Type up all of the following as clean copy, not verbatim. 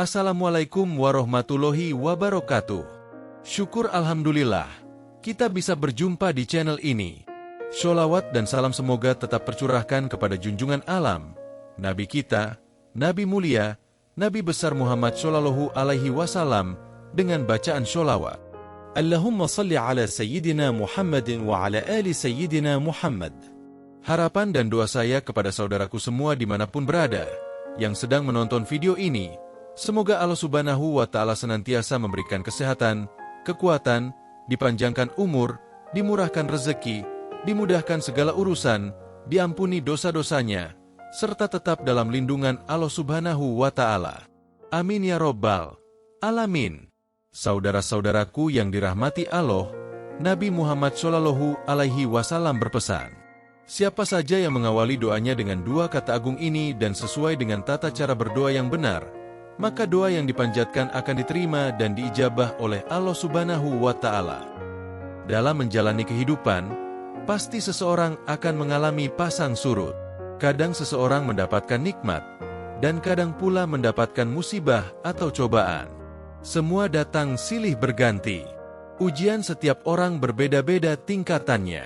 Assalamualaikum warahmatullahi wabarakatuh. Syukur alhamdulillah, kita bisa berjumpa di channel ini. Sholawat dan salam semoga tetap tercurahkan kepada junjungan alam, Nabi kita, Nabi mulia, Nabi besar Muhammad Shallallahu Alaihi Wasallam dengan bacaan sholawat. Allahumma salli ala Sayyidina Muhammadin wa ala ali Sayyidina Muhammad. Harapan dan doa saya kepada saudaraku semua dimanapun berada, yang sedang menonton video ini, semoga Allah Subhanahu wa Ta'ala senantiasa memberikan kesehatan, kekuatan, dipanjangkan umur, dimurahkan rezeki, dimudahkan segala urusan, diampuni dosa-dosanya, serta tetap dalam lindungan Allah Subhanahu wa Ta'ala. Amin ya Rabbal Alamin. Saudara-saudaraku yang dirahmati Allah, Nabi Muhammad Shallallahu Alaihi Wasallam berpesan, siapa saja yang mengawali doanya dengan dua kata agung ini dan sesuai dengan tata cara berdoa yang benar, maka doa yang dipanjatkan akan diterima dan diijabah oleh Allah Subhanahu wa Ta'ala. Dalam menjalani kehidupan, pasti seseorang akan mengalami pasang surut. Kadang seseorang mendapatkan nikmat, dan kadang pula mendapatkan musibah atau cobaan. Semua datang silih berganti. Ujian setiap orang berbeda-beda tingkatannya.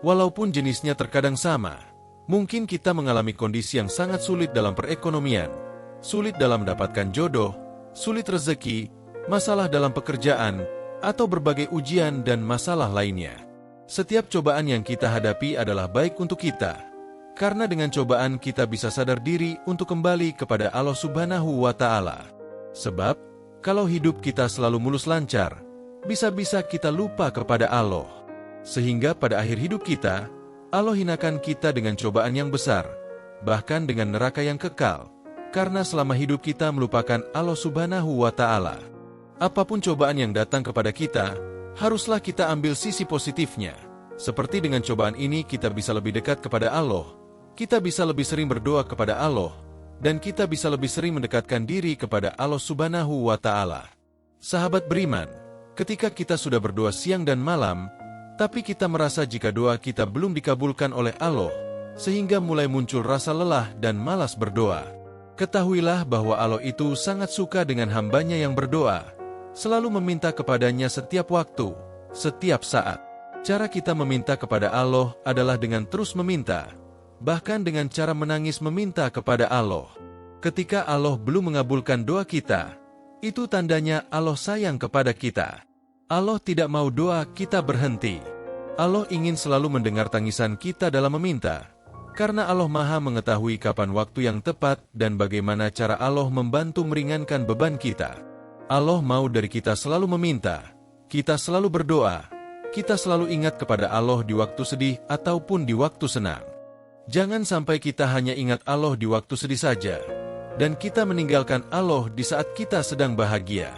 Walaupun jenisnya terkadang sama, mungkin kita mengalami kondisi yang sangat sulit dalam perekonomian, sulit dalam mendapatkan jodoh, sulit rezeki, masalah dalam pekerjaan, atau berbagai ujian dan masalah lainnya. Setiap cobaan yang kita hadapi adalah baik untuk kita, karena dengan cobaan kita bisa sadar diri untuk kembali kepada Allah Subhanahu wa Ta'ala. Sebab, kalau hidup kita selalu mulus lancar, bisa-bisa kita lupa kepada Allah. Sehingga pada akhir hidup kita, Allah hinakan kita dengan cobaan yang besar, bahkan dengan neraka yang kekal, karena selama hidup kita melupakan Allah Subhanahu wa Ta'ala. Apapun cobaan yang datang kepada kita, haruslah kita ambil sisi positifnya. Seperti dengan cobaan ini kita bisa lebih dekat kepada Allah, kita bisa lebih sering berdoa kepada Allah, dan kita bisa lebih sering mendekatkan diri kepada Allah Subhanahu wa Ta'ala. Sahabat beriman, ketika kita sudah berdoa siang dan malam, tapi kita merasa jika doa kita belum dikabulkan oleh Allah, sehingga mulai muncul rasa lelah dan malas berdoa. Ketahuilah bahwa Allah itu sangat suka dengan hambanya yang berdoa, selalu meminta kepadanya setiap waktu, setiap saat. Cara kita meminta kepada Allah adalah dengan terus meminta, bahkan dengan cara menangis meminta kepada Allah. Ketika Allah belum mengabulkan doa kita, itu tandanya Allah sayang kepada kita. Allah tidak mau doa kita berhenti. Allah ingin selalu mendengar tangisan kita dalam meminta, karena Allah Maha mengetahui kapan waktu yang tepat dan bagaimana cara Allah membantu meringankan beban kita. Allah mau dari kita selalu meminta, kita selalu berdoa, kita selalu ingat kepada Allah di waktu sedih ataupun di waktu senang. Jangan sampai kita hanya ingat Allah di waktu sedih saja, dan kita meninggalkan Allah di saat kita sedang bahagia.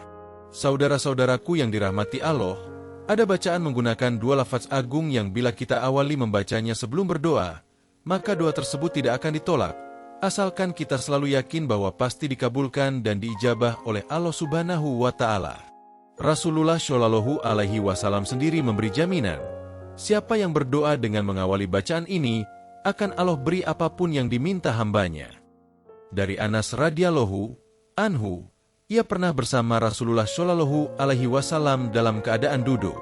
Saudara-saudaraku yang dirahmati Allah, ada bacaan menggunakan dua lafaz agung yang bila kita awali membacanya sebelum berdoa, maka doa tersebut tidak akan ditolak, asalkan kita selalu yakin bahwa pasti dikabulkan dan diijabah oleh Allah Subhanahu wa Ta'ala. Rasulullah Shallallahu Alaihi Wasallam sendiri memberi jaminan, siapa yang berdoa dengan mengawali bacaan ini, akan Allah beri apapun yang diminta hambanya. Dari Anas radhiyallahu anhu, ia pernah bersama Rasulullah Shallallahu Alaihi Wasallam dalam keadaan duduk.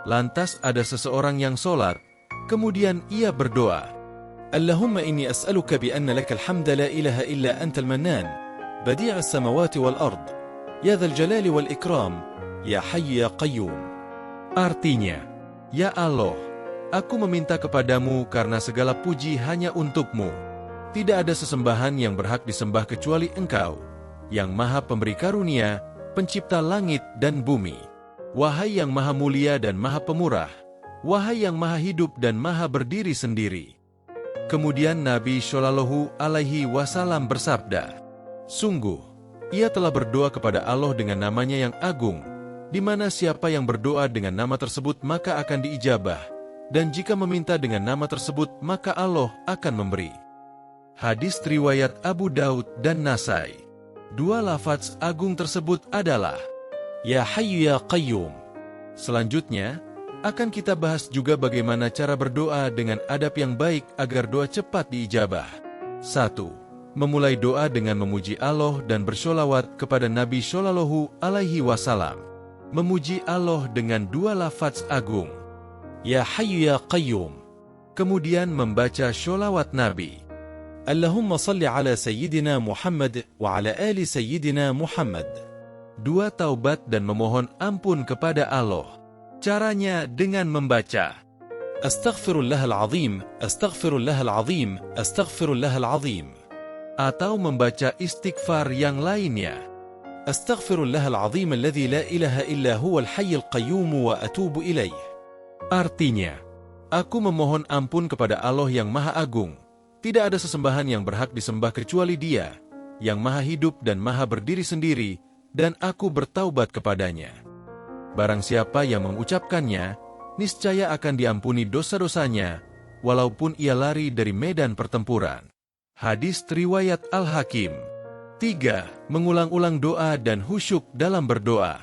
Lantas ada seseorang yang sholat, kemudian ia berdoa, Allahumma inni as'aluka bi anna lakal hamda la ilaha illa antal mannan, badi'as samawati wal ard, ya dzal jalali wal ikram, ya hayy ya qayyum. Artinya, ya Allah, aku meminta kepadamu karena segala puji hanya untukmu. Tidak ada sesembahan yang berhak disembah kecuali Engkau, yang Maha Pemberi Karunia, Pencipta langit dan bumi. Wahai yang Maha Mulia dan Maha Pemurah, wahai yang Maha Hidup dan Maha Berdiri sendiri. Kemudian Nabi Shallallahu Alaihi Wasallam bersabda, sungguh, ia telah berdoa kepada Allah dengan namanya yang agung, di mana siapa yang berdoa dengan nama tersebut maka akan diijabah, dan jika meminta dengan nama tersebut maka Allah akan memberi. Hadis riwayat Abu Daud dan Nasai. Dua lafaz agung tersebut adalah Ya Hayyu Ya Qayyum. Selanjutnya, akan kita bahas juga bagaimana cara berdoa dengan adab yang baik agar doa cepat diijabah. 1. memulai doa dengan memuji Allah dan bersholawat kepada Nabi Shallallahu Alaihi Wasallam. Memuji Allah dengan dua lafaz agung, Ya Hayyu Ya Qayyum. Kemudian membaca sholawat Nabi, Allahumma salli ala Sayyidina Muhammad wa ala ali Sayyidina Muhammad. Dua taubat dan memohon ampun kepada Allah. Caranya dengan membaca Astaghfirullahal Azim, Astaghfirullahal Azim, Astaghfirullahal Azim. Atau membaca istighfar yang lainnya, Astaghfirullahal Azim alladzi la ilaha illa huwal hayyul qayyum wa atubu ilaih. Artinya, aku memohon ampun kepada Allah yang Maha Agung. Tidak ada sesembahan yang berhak disembah kecuali Dia, yang Maha Hidup dan Maha Berdiri sendiri, dan aku bertaubat kepadanya. Barang siapa yang mengucapkannya, niscaya akan diampuni dosa-dosanya, walaupun ia lari dari medan pertempuran. Hadis riwayat Al-Hakim. 3. Mengulang-ulang doa dan khusyuk dalam berdoa.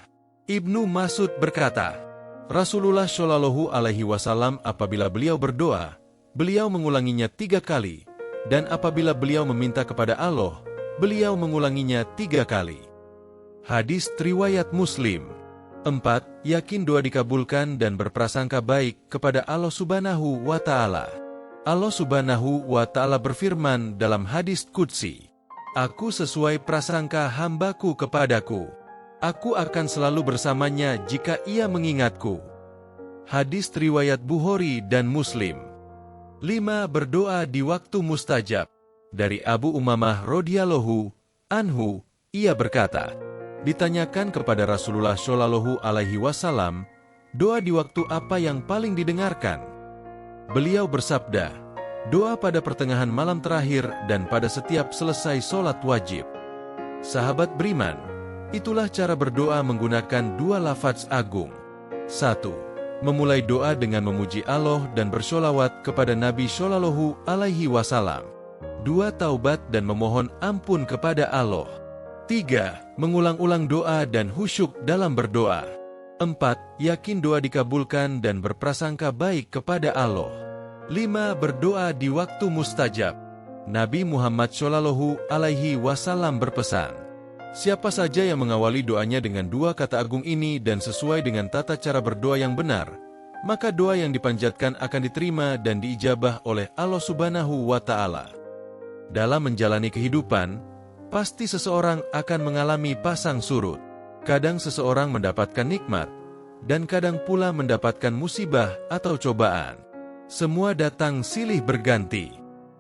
Ibnu Mas'ud berkata, Rasulullah Shallallahu Alaihi Wasallam apabila beliau berdoa, beliau mengulanginya 3 kali, dan apabila beliau meminta kepada Allah, beliau mengulanginya 3 kali. Hadis riwayat Muslim. 4. Yakin doa dikabulkan dan berprasangka baik kepada Allah Subhanahu wa Ta'ala. Allah Subhanahu wa Ta'ala berfirman dalam hadis Qudsi, Aku sesuai prasangka hambaku kepadaku. Aku akan selalu bersamanya jika ia mengingatku. Hadis riwayat Bukhari dan Muslim. 5. Berdoa di waktu mustajab. Dari Abu Umamah radhiyallahu anhu, ia berkata, ditanyakan kepada Rasulullah Shallallahu Alaihi Wasallam, doa di waktu apa yang paling didengarkan? Beliau bersabda, doa pada pertengahan malam terakhir dan pada setiap selesai sholat wajib. Sahabat beriman, itulah cara berdoa menggunakan dua lafaz agung. 1. Memulai doa dengan memuji Allah dan bersholawat kepada Nabi Shallallahu Alaihi Wasallam. 2. Taubat dan memohon ampun kepada Allah. 3. Mengulang-ulang doa dan khusyuk dalam berdoa. 4. Yakin doa dikabulkan dan berprasangka baik kepada Allah. 5. Berdoa di waktu mustajab. Nabi Muhammad Shallallahu Alaihi Wasallam berpesan, siapa saja yang mengawali doanya dengan dua kata agung ini dan sesuai dengan tata cara berdoa yang benar, maka doa yang dipanjatkan akan diterima dan diijabah oleh Allah Subhanahu wa Ta'ala. Dalam menjalani kehidupan, pasti seseorang akan mengalami pasang surut. Kadang seseorang mendapatkan nikmat, dan kadang pula mendapatkan musibah atau cobaan. Semua datang silih berganti.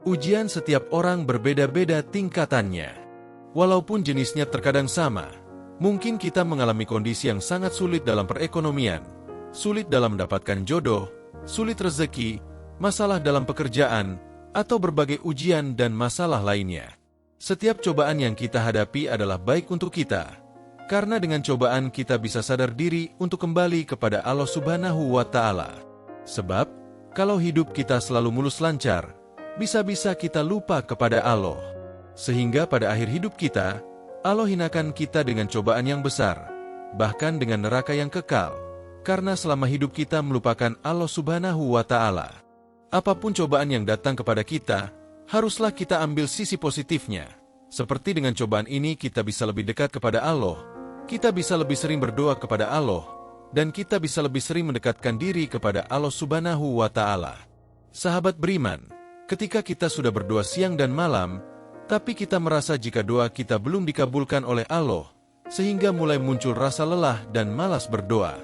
Ujian setiap orang berbeda-beda tingkatannya. Walaupun jenisnya terkadang sama, mungkin kita mengalami kondisi yang sangat sulit dalam perekonomian, sulit dalam mendapatkan jodoh, sulit rezeki, masalah dalam pekerjaan, atau berbagai ujian dan masalah lainnya. Setiap cobaan yang kita hadapi adalah baik untuk kita, karena dengan cobaan kita bisa sadar diri untuk kembali kepada Allah Subhanahu wa Ta'ala. Sebab, kalau hidup kita selalu mulus lancar, bisa-bisa kita lupa kepada Allah. Sehingga pada akhir hidup kita, Allah hinakan kita dengan cobaan yang besar, bahkan dengan neraka yang kekal, karena selama hidup kita melupakan Allah Subhanahu wa Ta'ala. Apapun cobaan yang datang kepada kita, haruslah kita ambil sisi positifnya. Seperti dengan cobaan ini kita bisa lebih dekat kepada Allah, kita bisa lebih sering berdoa kepada Allah, dan kita bisa lebih sering mendekatkan diri kepada Allah Subhanahu wa Ta'ala. Sahabat beriman, ketika kita sudah berdoa siang dan malam, tapi kita merasa jika doa kita belum dikabulkan oleh Allah, sehingga mulai muncul rasa lelah dan malas berdoa.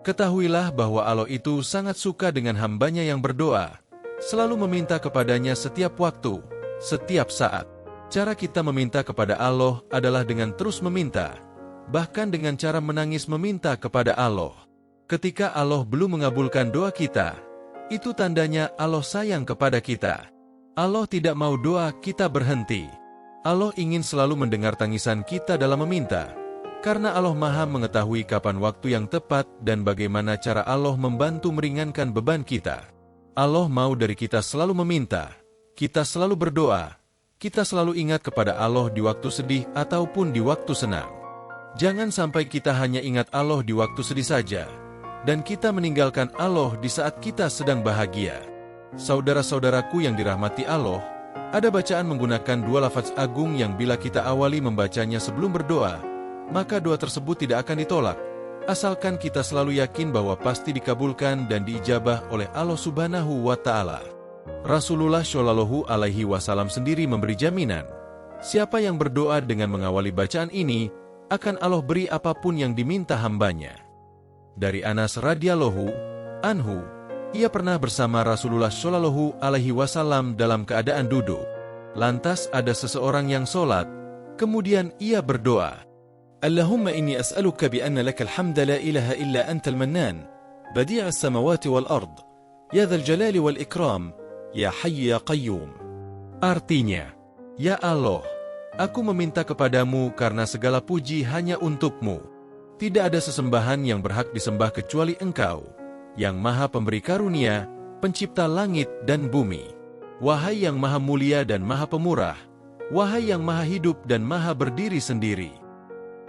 Ketahuilah bahwa Allah itu sangat suka dengan hambanya yang berdoa, selalu meminta kepadanya setiap waktu, setiap saat. Cara kita meminta kepada Allah adalah dengan terus meminta, bahkan dengan cara menangis meminta kepada Allah. Ketika Allah belum mengabulkan doa kita, itu tandanya Allah sayang kepada kita. Allah tidak mau doa kita berhenti. Allah ingin selalu mendengar tangisan kita dalam meminta, karena Allah Maha mengetahui kapan waktu yang tepat dan bagaimana cara Allah membantu meringankan beban kita. Allah mau dari kita selalu meminta, kita selalu berdoa, kita selalu ingat kepada Allah di waktu sedih ataupun di waktu senang. Jangan sampai kita hanya ingat Allah di waktu sedih saja, dan kita meninggalkan Allah di saat kita sedang bahagia. Saudara-saudaraku yang dirahmati Allah, Ada bacaan menggunakan dua lafaz agung yang bila kita awali membacanya sebelum berdoa, maka doa tersebut tidak akan ditolak, asalkan kita selalu yakin bahwa pasti dikabulkan dan diijabah oleh Allah Subhanahu wa Ta'ala. Rasulullah Shallallahu Alaihi Wasallam sendiri memberi jaminan, siapa yang berdoa dengan mengawali bacaan ini, akan Allah beri apapun yang diminta hambanya. Dari Anas radhiyallahu anhu, ia pernah bersama Rasulullah Shallallahu Alaihi Wasallam dalam keadaan duduk. Lantas ada seseorang yang sholat, kemudian ia berdoa, Allahumma inni as'aluka bi anna lakal hamda la ilaha illa antal mannan, badi'a as-samawati wal ard, ya dzal jalali wal ikram, ya hayy ya qayyum. Artinya, ya Allah, aku meminta kepadamu karena segala puji hanya untukmu. Tidak ada sesembahan yang berhak disembah kecuali Engkau, yang maha pemberi karunia, pencipta langit dan bumi. Wahai yang maha mulia dan maha pemurah, wahai yang maha hidup dan maha berdiri sendiri.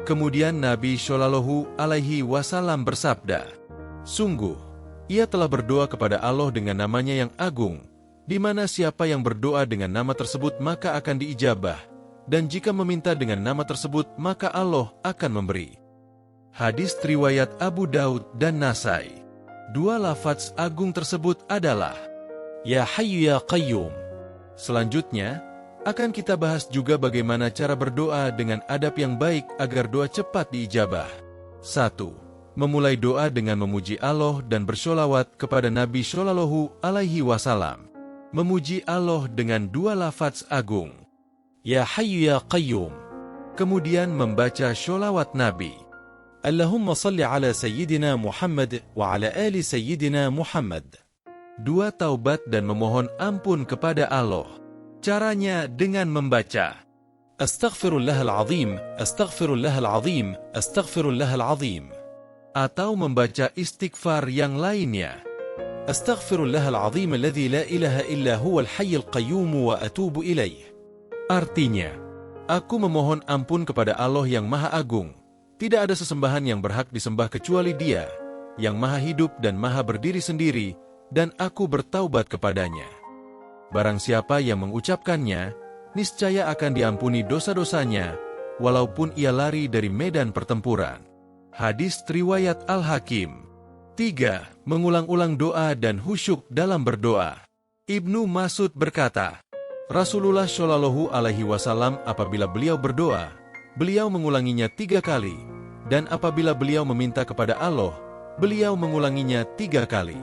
Kemudian Nabi Shallallahu Alaihi Wasallam bersabda, sungguh, ia telah berdoa kepada Allah dengan namanya yang agung, di mana siapa yang berdoa dengan nama tersebut maka akan diijabah, dan jika meminta dengan nama tersebut maka Allah akan memberi. Hadis riwayat Abu Daud dan Nasai. Dua lafaz agung tersebut adalah Ya Hayyu Ya Qayyum. Selanjutnya, akan kita bahas juga bagaimana cara berdoa dengan adab yang baik agar doa cepat diijabah. 1. Memulai doa dengan memuji Allah dan bersholawat kepada Nabi Shallallahu Alaihi Wasallam. Memuji Allah dengan dua lafaz agung, Ya Hayyu Ya Qayyum. Kemudian membaca sholawat Nabi, Allahumma salli ala Sayyidina Muhammad wa ala ali Sayyidina Muhammad. Dua taubat dan memohon ampun kepada Allah. Caranya dengan membaca Astaghfirullahal azim, Astaghfirullahal azim, Astaghfirullahal azim. Atau membaca istighfar yang lainnya, Astaghfirullahal azim alladzi la ilaha illa huwal hayyul qayyum wa atubu ilaih. Artinya, aku memohon ampun kepada Allah yang maha agung. Tidak ada sesembahan yang berhak disembah kecuali Dia, yang maha hidup dan maha berdiri sendiri, dan aku bertaubat kepadanya. Barang siapa yang mengucapkannya, niscaya akan diampuni dosa-dosanya, walaupun ia lari dari medan pertempuran. Hadis riwayat Al-Hakim. 3. Mengulang-ulang doa dan khusyuk dalam berdoa. Ibnu Mas'ud berkata, Rasulullah Shallallahu Alaihi Wasallam apabila beliau berdoa, beliau mengulanginya 3 kali, dan apabila beliau meminta kepada Allah, beliau mengulanginya 3 kali.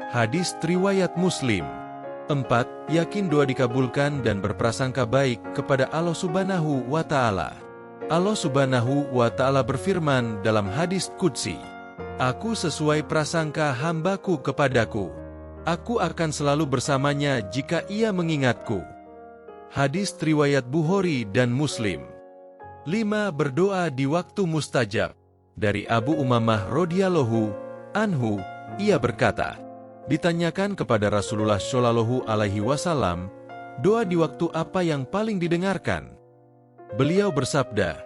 Hadis riwayat Muslim. 4. Yakin doa dikabulkan dan berprasangka baik kepada Allah Subhanahu wa Ta'ala. Allah Subhanahu wa Ta'ala berfirman dalam hadis qudsi, Aku sesuai prasangka hambaku kepadaku. Aku akan selalu bersamanya jika ia mengingatku. Hadis riwayat Bukhari dan Muslim. 5. Berdoa di waktu mustajab. Dari Abu Umamah radhiyallahu anhu, ia berkata, ditanyakan kepada Rasulullah Shallallahu Alaihi Wasallam, doa di waktu apa yang paling didengarkan? Beliau bersabda,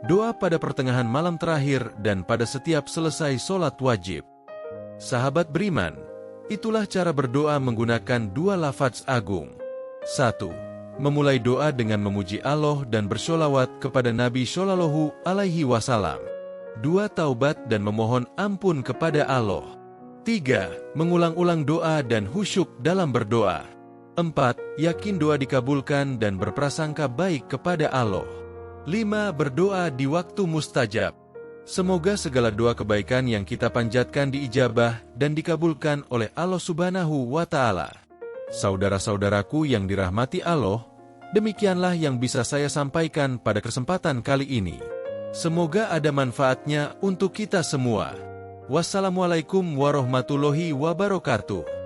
doa pada pertengahan malam terakhir dan pada setiap selesai sholat wajib. Sahabat beriman, itulah cara berdoa menggunakan dua lafaz agung. 1. Memulai doa dengan memuji Allah dan bersholawat kepada Nabi Shallallahu Alaihi Wasallam. 2. Taubat dan memohon ampun kepada Allah. 3. Mengulang-ulang doa dan khusyuk dalam berdoa. 4. Yakin doa dikabulkan dan berprasangka baik kepada Allah. 5. Berdoa di waktu mustajab. Semoga segala doa kebaikan yang kita panjatkan diijabah dan dikabulkan oleh Allah Subhanahu wa Ta'ala. Saudara-saudaraku yang dirahmati Allah, demikianlah yang bisa saya sampaikan pada kesempatan kali ini. Semoga ada manfaatnya untuk kita semua. Wassalamualaikum warahmatullahi wabarakatuh.